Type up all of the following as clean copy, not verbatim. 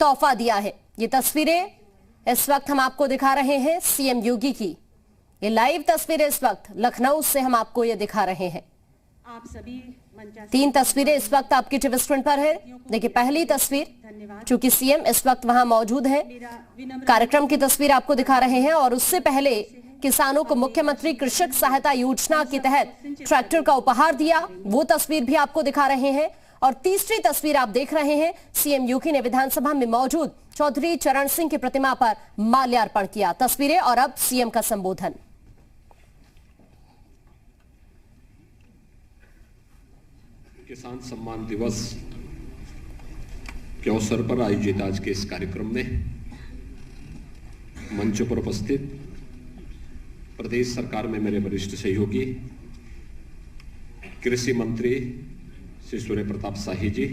तोहफा दिया है। ये तस्वीरें इस वक्त हम आपको दिखा रहे हैं सीएम योगी की। ये लाइव तस्वीरें इस वक्त लखनऊ से हम आपको ये दिखा रहे हैं। आप सभी 3 तस्वीरें इस वक्त आपकी टीवी स्क्रीन पर है। देखिए, पहली तस्वीर, चूंकि सीएम इस वक्त वहां मौजूद है, कार्यक्रम की तस्वीर आपको दिखा रहे हैं। और उससे पहले किसानों को मुख्यमंत्री कृषक सहायता योजना के तहत ट्रैक्टर का उपहार दिया, वो तस्वीर भी आपको दिखा रहे हैं। और तीसरी तस्वीर आप देख रहे हैं, सीएम योगी ने विधानसभा में मौजूद चौधरी चरण सिंह की प्रतिमा पर माल्यार्पण किया। तस्वीरें और अब सीएम का संबोधन। किसान सम्मान दिवस के अवसर पर आयोजित आज के इस कार्यक्रम में मंच पर उपस्थित प्रदेश सरकार में मेरे वरिष्ठ सहयोगी कृषि मंत्री श्री सूर्य प्रताप शाही जी,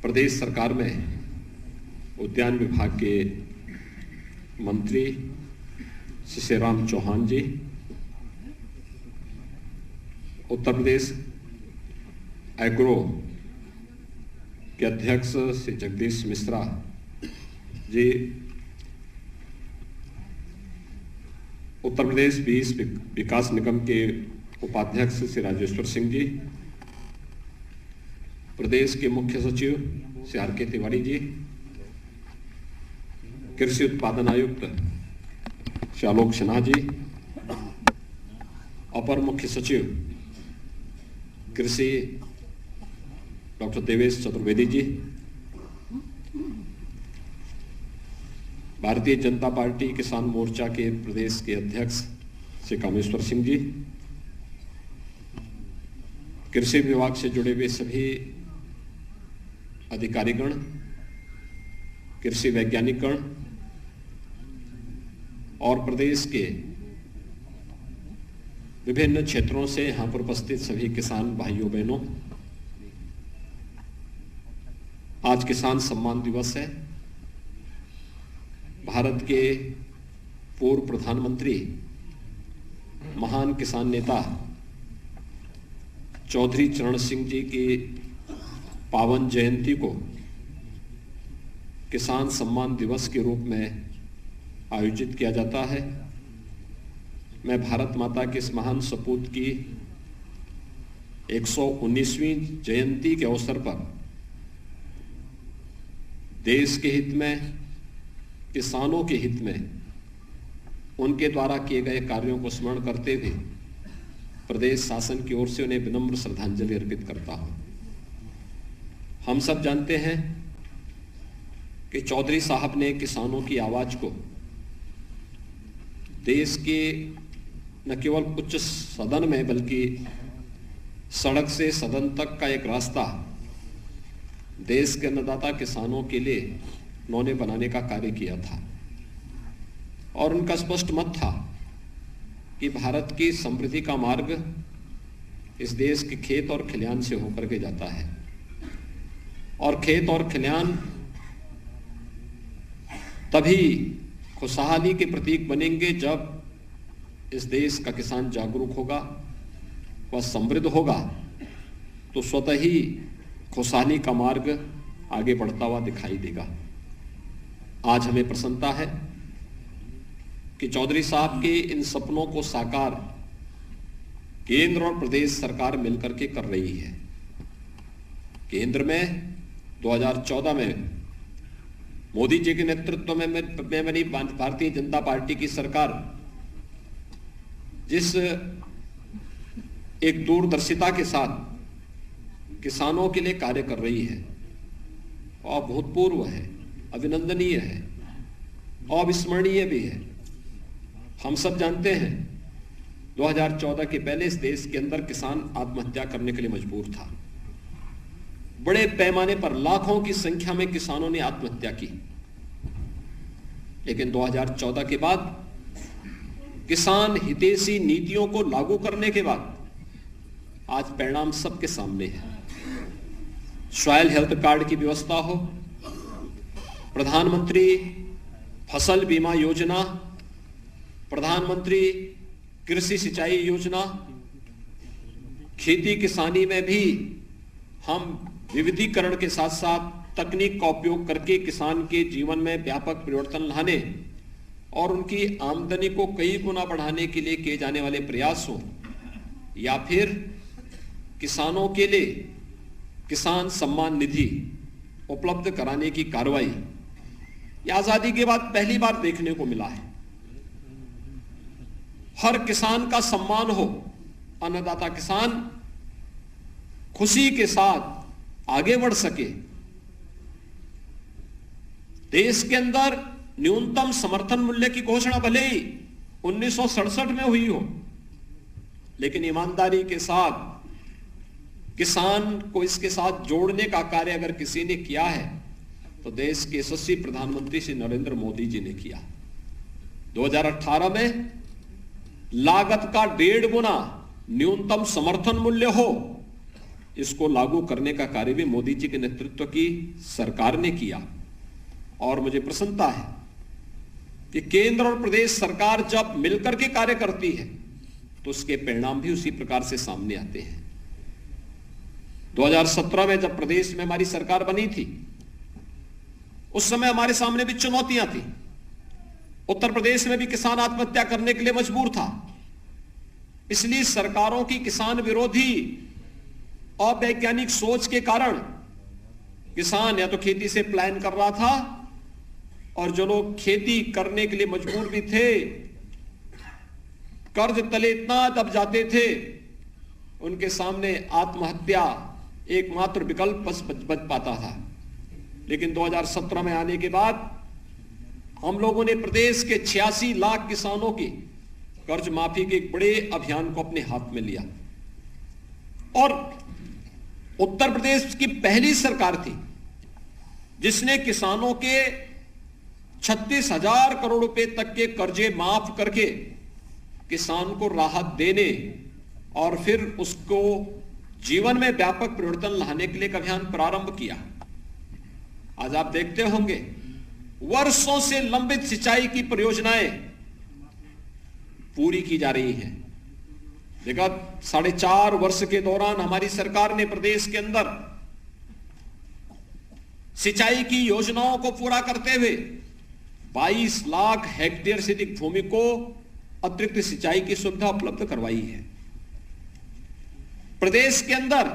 प्रदेश सरकार में उद्यान विभाग के मंत्री श्री शिवराम चौहान जी, उत्तर प्रदेश एग्रो के अध्यक्ष श्री जगदीश मिश्रा जी, उत्तर प्रदेश बीज विकास निगम के उपाध्यक्ष श्री राजेश्वर सिंह जी, प्रदेश के मुख्य सचिव श्री आर के तिवारी जी, कृषि उत्पादन आयुक्त श्री आलोक सिन्हा जी, अपर मुख्य सचिव कृषि डॉक्टर देवेश चतुर्वेदी जी, भारतीय जनता पार्टी किसान मोर्चा के प्रदेश के अध्यक्ष श्री कामेश्वर सिंह जी, कृषि विभाग से जुड़े हुए सभी अधिकारीगण, कृषि वैज्ञानिकगण और प्रदेश के विभिन्न क्षेत्रों से यहां पर उपस्थित सभी किसान भाइयों बहनों, आज किसान सम्मान दिवस है। भारत के पूर्व प्रधानमंत्री, महान किसान नेता चौधरी चरण सिंह जी की पावन जयंती को किसान सम्मान दिवस के रूप में आयोजित किया जाता है। मैं भारत माता के इस महान सपूत की 119वीं जयंती के अवसर पर देश के हित में, किसानों के हित में उनके द्वारा किए गए कार्यों को स्मरण करते हुए प्रदेश शासन की ओर से उन्हें विनम्र श्रद्धांजलि अर्पित करता हूं। हम सब जानते हैं कि चौधरी साहब ने किसानों की आवाज को देश के न केवल उच्च सदन में बल्कि सड़क से सदन तक का एक रास्ता देश के अन्नदाता किसानों के लिए उन्होंने बनाने का कार्य किया था। और उनका स्पष्ट मत था कि भारत की समृद्धि का मार्ग इस देश के खेत और खलिहान से होकर के जाता है, और खेत और खलिहान तभी खुशहाली के प्रतीक बनेंगे जब इस देश का किसान जागरूक होगा, वह समृद्ध होगा, तो स्वतः ही खुशहाली का मार्ग आगे बढ़ता हुआ दिखाई देगा। आज हमें प्रसन्नता है कि चौधरी साहब के इन सपनों को साकार केंद्र और प्रदेश सरकार मिलकर के कर रही है। केंद्र में 2014 में मोदी जी के नेतृत्व में मेरी भारतीय जनता पार्टी की सरकार जिस एक दूरदर्शिता के साथ किसानों के लिए कार्य कर रही है, और अभूतपूर्व है, अभिनंदनीय है, अविस्मरणीय भी है। हम सब जानते हैं 2014 के पहले इस देश के अंदर किसान आत्महत्या करने के लिए मजबूर था। बड़े पैमाने पर लाखों की संख्या में किसानों ने आत्महत्या की, लेकिन 2014 के बाद किसान हितैषी नीतियों को लागू करने के बाद आज परिणाम सबके सामने है। सॉइल हेल्थ कार्ड की व्यवस्था हो, प्रधानमंत्री फसल बीमा योजना, प्रधानमंत्री कृषि सिंचाई योजना, खेती किसानी में भी हम विविधीकरण के साथ साथ तकनीक का उपयोग करके किसान के जीवन में व्यापक परिवर्तन लाने और उनकी आमदनी को कई गुना बढ़ाने के लिए किए जाने वाले प्रयास हो, या फिर किसानों के लिए किसान सम्मान निधि उपलब्ध कराने की कार्रवाई, यह आजादी के बाद पहली बार देखने को मिला है। हर किसान का सम्मान हो, अन्नदाता किसान खुशी के साथ आगे बढ़ सके। देश के अंदर न्यूनतम समर्थन मूल्य की घोषणा भले ही 1967 में हुई हो, लेकिन ईमानदारी के साथ किसान को इसके साथ जोड़ने का कार्य अगर किसी ने किया है तो देश के यशस्वी प्रधानमंत्री श्री नरेंद्र मोदी जी ने किया। 2018 में लागत का 1.5 गुना न्यूनतम समर्थन मूल्य हो, इसको लागू करने का कार्य भी मोदी जी के नेतृत्व की सरकार ने किया। और मुझे प्रसन्नता है कि केंद्र और प्रदेश सरकार जब मिलकर के कार्य करती है तो उसके परिणाम भी उसी प्रकार से सामने आते हैं। 2017 में जब प्रदेश में हमारी सरकार बनी थी, उस समय हमारे सामने भी चुनौतियां थी। उत्तर प्रदेश में भी किसान आत्महत्या करने के लिए मजबूर था। इसलिए सरकारों की किसान विरोधी अवैज्ञानिक सोच के कारण किसान या तो खेती से प्लान कर रहा था, और जो लोग खेती करने के लिए मजबूर भी थे, कर्ज तले इतना दब जाते थे, उनके सामने आत्महत्या एकमात्र विकल्प बच पाता था। लेकिन 2017 में आने के बाद हम लोगों ने प्रदेश के 86 लाख किसानों की कर्ज माफी के एक बड़े अभियान को अपने हाथ में लिया, और उत्तर प्रदेश की पहली सरकार थी जिसने किसानों के 36,000 करोड़ रुपए तक के कर्जे माफ करके किसान को राहत देने और फिर उसको जीवन में व्यापक परिवर्तन लाने के लिए एक अभियान प्रारंभ किया। आज आप देखते होंगे वर्षों से लंबित सिंचाई की परियोजनाएं पूरी की जा रही हैं। विगत 4.5 वर्ष के दौरान हमारी सरकार ने प्रदेश के अंदर सिंचाई की योजनाओं को पूरा करते हुए 22 लाख हेक्टेयर से अधिक भूमि को अतिरिक्त सिंचाई की सुविधा उपलब्ध करवाई है। प्रदेश के अंदर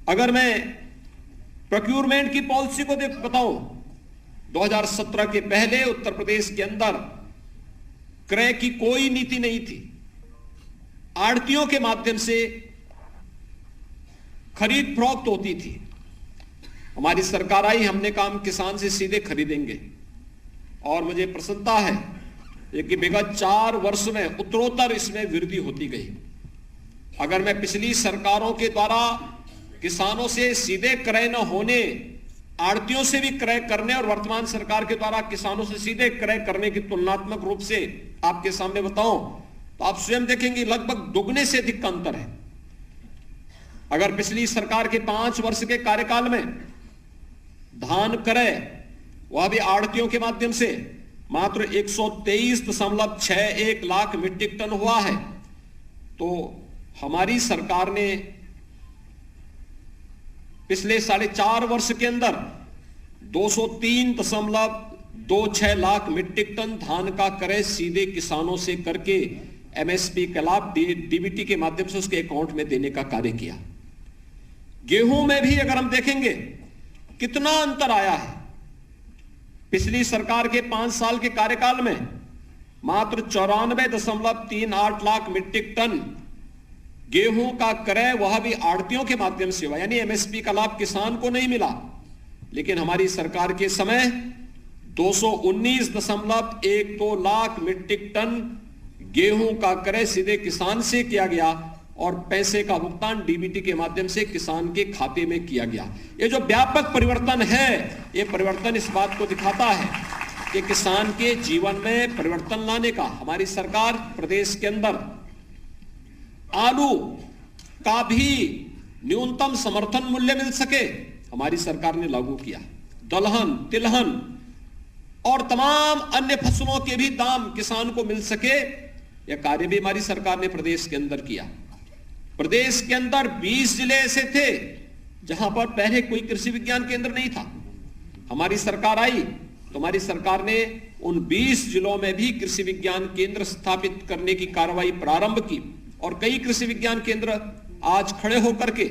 अगर मैं प्रोक्यूरमेंट की पॉलिसी को बताऊं, 2017 के पहले उत्तर प्रदेश के अंदर क्रय की कोई नीति नहीं थी। आड़तियों के माध्यम से खरीद फरोख्त होती थी। हमारी सरकार आई, हमने कहा हम किसान से सीधे खरीदेंगे, और मुझे प्रसन्नता है कि विगत 4 वर्ष में उत्तरोत्तर इसमें वृद्धि होती गई। अगर मैं पिछली सरकारों के द्वारा किसानों से सीधे क्रय न होने, आड़तियों से भी क्रय करने, और वर्तमान सरकार के द्वारा किसानों से सीधे क्रय करने की तुलनात्मक रूप से आपके सामने बताऊं तो आप स्वयं देखेंगे लगभग दुगने से अधिक का अंतर है। अगर पिछली सरकार के 5 वर्ष के कार्यकाल में धान क्रय वह भी आड़तियों के माध्यम से मात्र 123.61 लाख मीट्रिक टन हुआ है, तो हमारी सरकार ने पिछले 4.5 वर्ष के अंदर 203.26 लाख मीट्रिक टन धान का क्रय सीधे किसानों से करके एमएसपी के लाभ डीबीटी के माध्यम से उसके अकाउंट में देने का कार्य किया। गेहूं में भी अगर हम देखेंगे कितना अंतर आया है। पिछली सरकार के 5 साल के कार्यकाल में मात्र 94.38 लाख मीट्रिक टन गेहूं का क्रय वह भी आड़तियों के माध्यम से हुआ, यानी एमएसपी का लाभ किसान को नहीं मिला। लेकिन हमारी सरकार के समय 219.12 लाख मीट्रिक टन गेहूं का क्रय सीधे किसान से किया गया, और पैसे का भुगतान डीबीटी के माध्यम से किसान के खाते में किया गया। ये जो व्यापक परिवर्तन है, ये परिवर्तन इस बात को दिखाता है कि किसान के जीवन में परिवर्तन लाने का हमारी सरकार प्रदेश के अंदर आलू का भी न्यूनतम समर्थन मूल्य मिल सके, हमारी सरकार ने लागू किया। दलहन, तिलहन और तमाम अन्य फसलों के भी दाम किसान को मिल सके, यह कार्य भी हमारी सरकार ने प्रदेश के अंदर किया। प्रदेश के अंदर 20 जिले ऐसे थे जहां पर पहले कोई कृषि विज्ञान केंद्र नहीं था। हमारी सरकार आई तो हमारी सरकार ने उन 20 जिलों में भी कृषि विज्ञान केंद्र स्थापित करने की कार्रवाई प्रारंभ की और कई कृषि विज्ञान केंद्र आज खड़े होकर के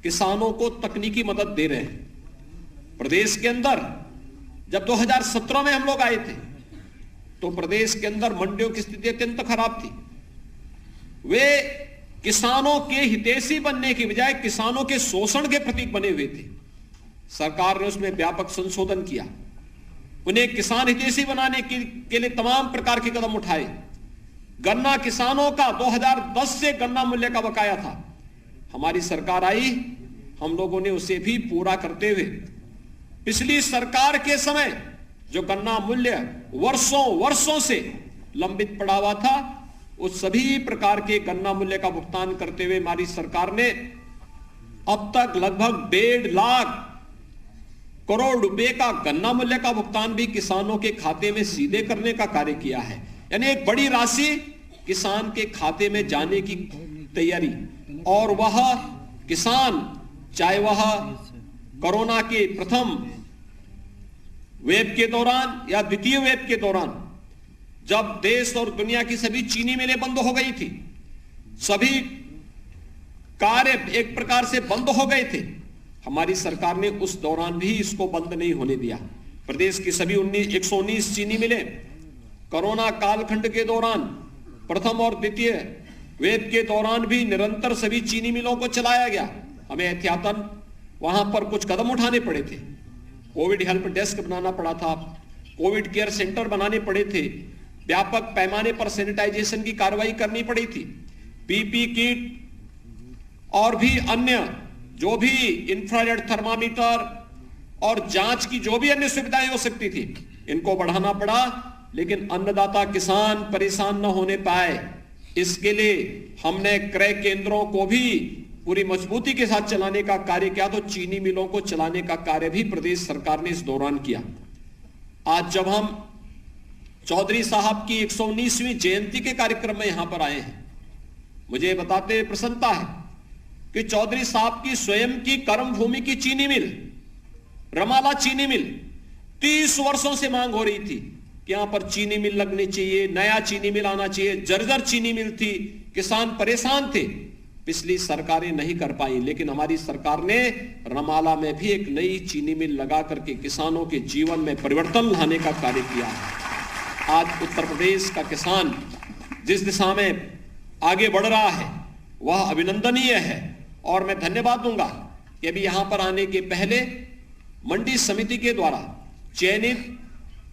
किसानों को तकनीकी मदद दे रहे हैं। प्रदेश के अंदर जब 2017 में हम लोग आए थे तो प्रदेश के अंदर मंडियों की स्थिति अत्यंत खराब थी। वे किसानों के हितैषी बनने की बजाय किसानों के शोषण के प्रतीक बने हुए थे। सरकार ने उसमें व्यापक संशोधन किया, उन्हें किसान हितैषी बनाने के लिए तमाम प्रकार के कदम उठाए। गन्ना किसानों का 2010 से गन्ना मूल्य का बकाया था, हमारी सरकार आई, हम लोगों ने उसे भी पूरा करते हुए पिछली सरकार के समय जो गन्ना मूल्य वर्षों से लंबित पड़ा हुआ था, उस सभी प्रकार के गन्ना मूल्य का भुगतान करते हुए हमारी सरकार ने अब तक लगभग 1.5 लाख करोड़ रुपए का गन्ना मूल्य का भुगतान भी किसानों के खाते में सीधे करने का कार्य किया है। यानी एक बड़ी राशि किसान के खाते में जाने की तैयारी, और वह किसान चाहे वह कोरोना के प्रथम वेव के दौरान या द्वितीय वेव के दौरान जब देश और दुनिया की सभी चीनी मिलें बंद हो गई थी, सभी कार्य एक प्रकार से बंद हो गए थे, हमारी सरकार ने उस दौरान भी इसको बंद नहीं होने दिया। प्रदेश की सभी 119 चीनी मिलें कोरोना कालखंड के दौरान प्रथम और द्वितीय वेव के दौरान भी निरंतर सभी चीनी मिलों को चलाया गया। हमें एहतियातन वहां पर कुछ कदम उठाने पड़े थे। कोविड हेल्प डेस्क बनाना पड़ा था, कोविड केयर सेंटर बनाने पड़े थे, व्यापक पैमाने पर सैनिटाइजेशन की कार्रवाई करनी पड़ी थी, पीपी किट और भी अन्य जो भी इंफ्रारेड थर्मामीटर और जांच की जो भी अन्य सुविधाएं हो सकती थी, इनको बढ़ाना पड़ा। लेकिन अन्नदाता किसान परेशान न होने पाए, इसके लिए हमने क्रय केंद्रों को भी पूरी मजबूती के साथ चलाने का कार्य किया, तो चीनी मिलों को चलाने का कार्य भी प्रदेश सरकार ने इस दौरान किया। आज जब हम चौधरी साहब की 119वीं जयंती के कार्यक्रम में यहां पर आए हैं, मुझे बताते हुए प्रसन्नता है कि चौधरी साहब की स्वयं की कर्मभूमि की चीनी मिल रमाला चीनी मिल 30 वर्षों से मांग हो रही थी कि यहां पर चीनी मिल लगनी चाहिए, नया चीनी मिल आना चाहिए। जर्जर चीनी मिल थी, किसान परेशान थे, पिछली सरकारें नहीं कर पाई, लेकिन हमारी सरकार ने रमाला में भी एक नई चीनी मिल लगा करके किसानों के जीवन में परिवर्तन लाने का कार्य किया है। आज उत्तर प्रदेश का किसान जिस दिशा में आगे बढ़ रहा है वह अभिनंदनीय है, और मैं धन्यवाद दूंगा कि अभी यहां पर आने के पहले मंडी समिति के द्वारा चयनित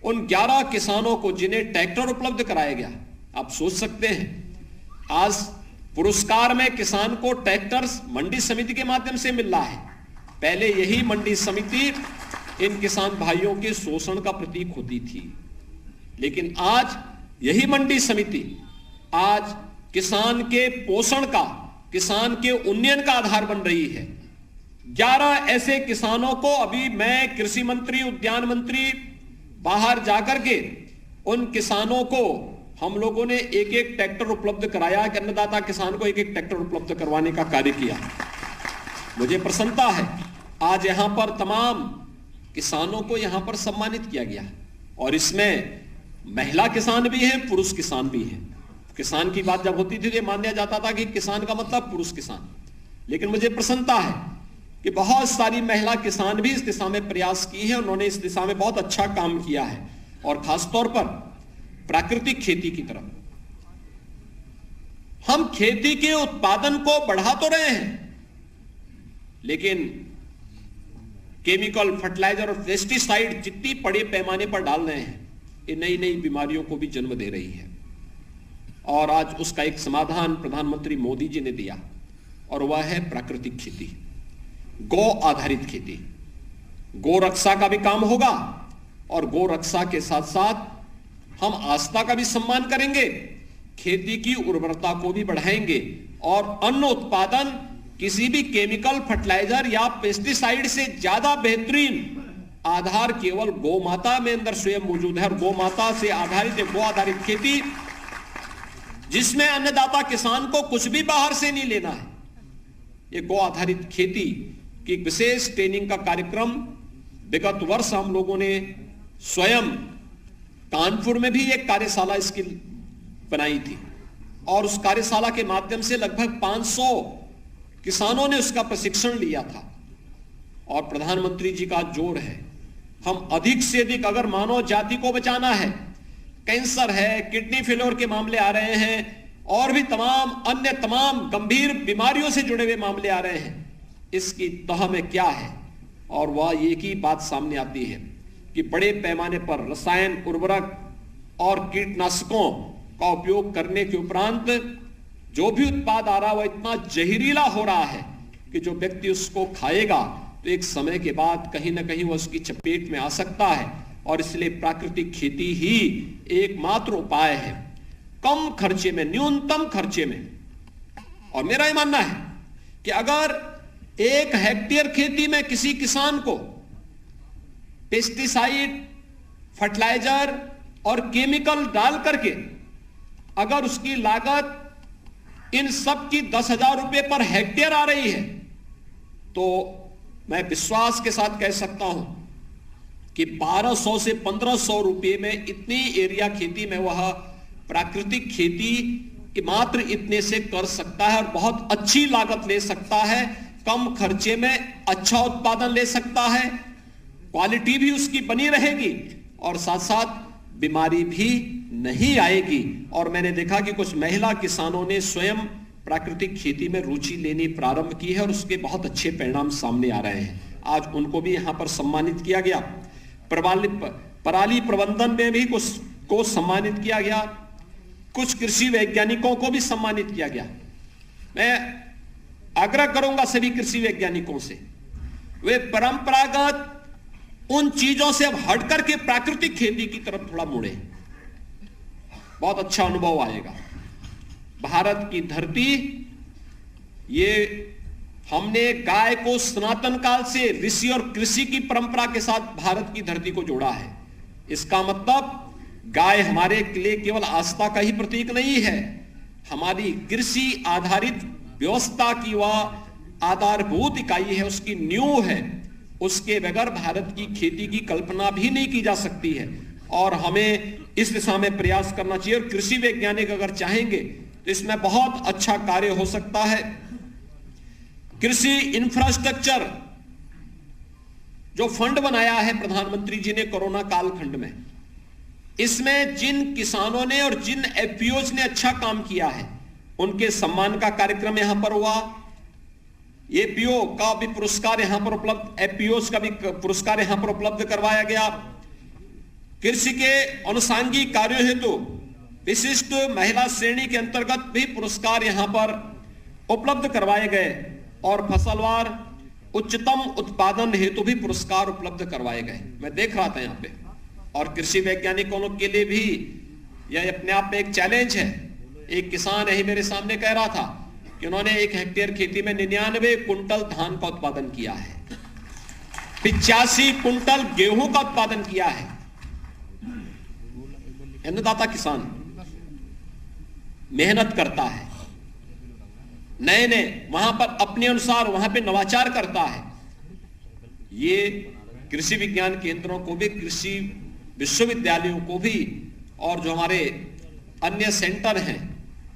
उन 11 किसानों को जिन्हें ट्रैक्टर उपलब्ध कराया गया, आप सोच सकते हैं आज पुरस्कार में किसान को ट्रैक्टर मंडी समिति के माध्यम से मिल रहा है। पहले यही मंडी समिति इन किसान भाइयों के शोषण का प्रतीक होती थी, लेकिन आज यही मंडी समिति आज किसान के पोषण का, किसान के उन्नयन का आधार बन रही है। 11 ऐसे किसानों को अभी मैं कृषि मंत्री, उद्यान मंत्री बाहर जाकर के उन किसानों को हम लोगों ने एक एक ट्रैक्टर उपलब्ध कराया कि अन्नदाता किसान को एक एक ट्रैक्टर उपलब्ध करवाने का कार्य किया। मुझे प्रसन्नता है आज यहां पर तमाम किसानों को यहां पर सम्मानित किया गया, और इसमें महिला किसान भी हैं, पुरुष किसान भी हैं। किसान की बात जब होती थी तो माना जाता था कि किसान का मतलब पुरुष किसान, लेकिन मुझे प्रसन्नता है कि बहुत सारी महिला किसान भी इस दिशा में प्रयास की है, उन्होंने इस दिशा में बहुत अच्छा काम किया है, और खासतौर पर प्राकृतिक खेती की तरफ। हम खेती के उत्पादन को बढ़ा तो रहे हैं, लेकिन केमिकल, फर्टिलाइजर और पेस्टिसाइड जितनी बड़े पैमाने पर डाल रहे हैं, ये नई नई बीमारियों को भी जन्म दे रही है। और आज उसका एक समाधान प्रधानमंत्री मोदी जी ने दिया, और वह है प्राकृतिक खेती, गौ आधारित खेती। गौ रक्षा का भी काम होगा, और गौ रक्षा के साथ साथ हम आस्था का भी सम्मान करेंगे, खेती की उर्वरता को भी बढ़ाएंगे, और अन्न उत्पादन किसी भी केमिकल, फर्टिलाइजर या पेस्टिसाइड से ज्यादा बेहतरीन आधार केवल गौ माता में अंदर स्वयं मौजूद है। और गौ माता से आधारित, गौ आधारित खेती जिसमें अन्नदाता किसान को कुछ भी बाहर से नहीं लेना है, ये गौ आधारित खेती कि एक विशेष ट्रेनिंग का कार्यक्रम विगत वर्ष हम लोगों ने स्वयं कानपुर में भी एक कार्यशाला इसकी बनाई थी और उस कार्यशाला के माध्यम से लगभग 500 किसानों ने उसका प्रशिक्षण लिया था। और प्रधानमंत्री जी का जोर है, हम अधिक से अधिक, अगर मानव जाति को बचाना है, कैंसर है, किडनी फेलियर के मामले आ रहे हैं और भी अन्य तमाम गंभीर बीमारियों से जुड़े हुए मामले आ रहे हैं, इसकी तह में क्या है? और वह एक ही बात सामने आती है कि बड़े पैमाने पर रसायन, उर्वरक और कीटनाशकों का उपयोग करने के उपरांत जो भी उत्पाद आ रहा है वह इतना जहरीला हो रहा है कि जो व्यक्ति उसको खाएगा तो एक समय के बाद कहीं ना कहीं वह उसकी चपेट में आ सकता है। और इसलिए प्राकृतिक खेती ही एकमात्र उपाय है, कम खर्चे में, न्यूनतम खर्चे में। और मेरा यह मानना है कि अगर 1 हेक्टेयर खेती में किसी किसान को पेस्टिसाइड, फर्टिलाइजर और केमिकल डाल करके अगर उसकी लागत इन सब की 10,000 रुपए पर हेक्टेयर आ रही है, तो मैं विश्वास के साथ कह सकता हूं कि 1200 से 1500 रुपए में इतनी एरिया खेती में वह प्राकृतिक खेती कि मात्र इतने से कर सकता है और बहुत अच्छी लागत ले सकता है, कम खर्चे में अच्छा उत्पादन ले सकता है, क्वालिटी भी उसकी बनी रहेगी और साथ साथ बीमारी भी नहीं आएगी। और मैंने देखा कि कुछ महिला किसानों ने स्वयं प्राकृतिक खेती में रुचि लेनी प्रारंभ की है और उसके बहुत अच्छे परिणाम सामने आ रहे हैं। आज उनको भी यहां पर सम्मानित किया गया। पराली प्रबंधन में भी कुछ को सम्मानित किया गया, कुछ कृषि वैज्ञानिकों को भी सम्मानित किया गया। मैं आग्रह करूंगा सभी कृषि वैज्ञानिकों से, वे परंपरागत उन चीजों से अब हट करके प्राकृतिक खेती की तरफ थोड़ा मुड़े, बहुत अच्छा अनुभव आएगा। भारत की धरती, ये हमने गाय को सनातन काल से ऋषि और कृषि की परंपरा के साथ भारत की धरती को जोड़ा है। इसका मतलब गाय हमारे लिए केवल आस्था का ही प्रतीक नहीं है, हमारी कृषि आधारित व्यवस्था की वह आधारभूत इकाई है, उसकी नींव है। उसके बगैर भारत की खेती की कल्पना भी नहीं की जा सकती है और हमें इस दिशा में प्रयास करना चाहिए। और कृषि वैज्ञानिक अगर चाहेंगे तो इसमें बहुत अच्छा कार्य हो सकता है। कृषि इंफ्रास्ट्रक्चर जो फंड बनाया है प्रधानमंत्री जी ने कोरोना कालखंड में, इसमें जिन किसानों ने और जिन एफपीओज ने अच्छा काम किया है उनके सम्मान का कार्यक्रम यहां पर हुआ। एपीओ का भी पुरस्कार यहां पर उपलब्ध, एफपीओज का भी पुरस्कार यहां पर उपलब्ध करवाया गया। कृषि के अनुषंगिक कार्यों हेतु विशिष्ट महिला श्रेणी के अंतर्गत भी पुरस्कार यहां पर उपलब्ध करवाए गए और फसलवार उच्चतम उत्पादन हेतु भी पुरस्कार उपलब्ध करवाए गए। मैं देख रहा था यहां पे, और कृषि वैज्ञानिकों के लिए भी यह अपने आप में एक चैलेंज है। एक किसान यही मेरे सामने कह रहा था कि उन्होंने 1 हेक्टेयर खेती में 99 कुंटल धान का उत्पादन किया है, 85 कुंटल गेहूं का उत्पादन किया है। अन्नदाता किसान मेहनत करता है, नए वहां पर अपने अनुसार वहां पे नवाचार करता है। ये कृषि विज्ञान केंद्रों को भी, कृषि विश्वविद्यालयों को भी और जो हमारे अन्य सेंटर हैं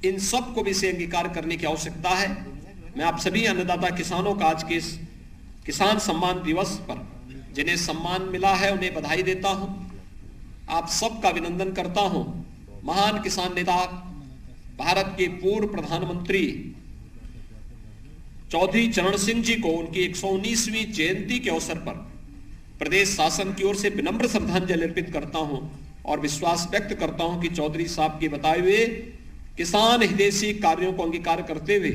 इन सब को भी इसे अंगीकार करने की आवश्यकता है। मैं आप सभी अन्नदाता किसानों का आज के इस किसान सम्मान दिवस पर जिन्हें सम्मान मिला है उन्हें बधाई देता हूं, आप सबका अभिनंदन करता हूं। महान किसान नेता भारत के पूर्व प्रधानमंत्री चौधरी चरण सिंह जी को उनकी 119वीं जयंती के अवसर पर प्रदेश शासन की ओर से विनम्र श्रद्धांजलि अर्पित करता हूं और विश्वास व्यक्त करता हूं कि चौधरी साहब के बताए हुए किसान हितैषी कार्यों को अंगीकार करते हुए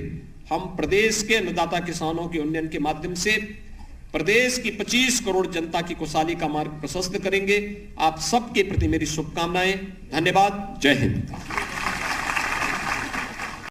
हम प्रदेश के अन्नदाता किसानों के उन्नयन के माध्यम से प्रदेश की 25 करोड़ जनता की खुशहाली का मार्ग प्रशस्त करेंगे। आप सबके प्रति मेरी शुभकामनाएं। धन्यवाद। जय हिंद।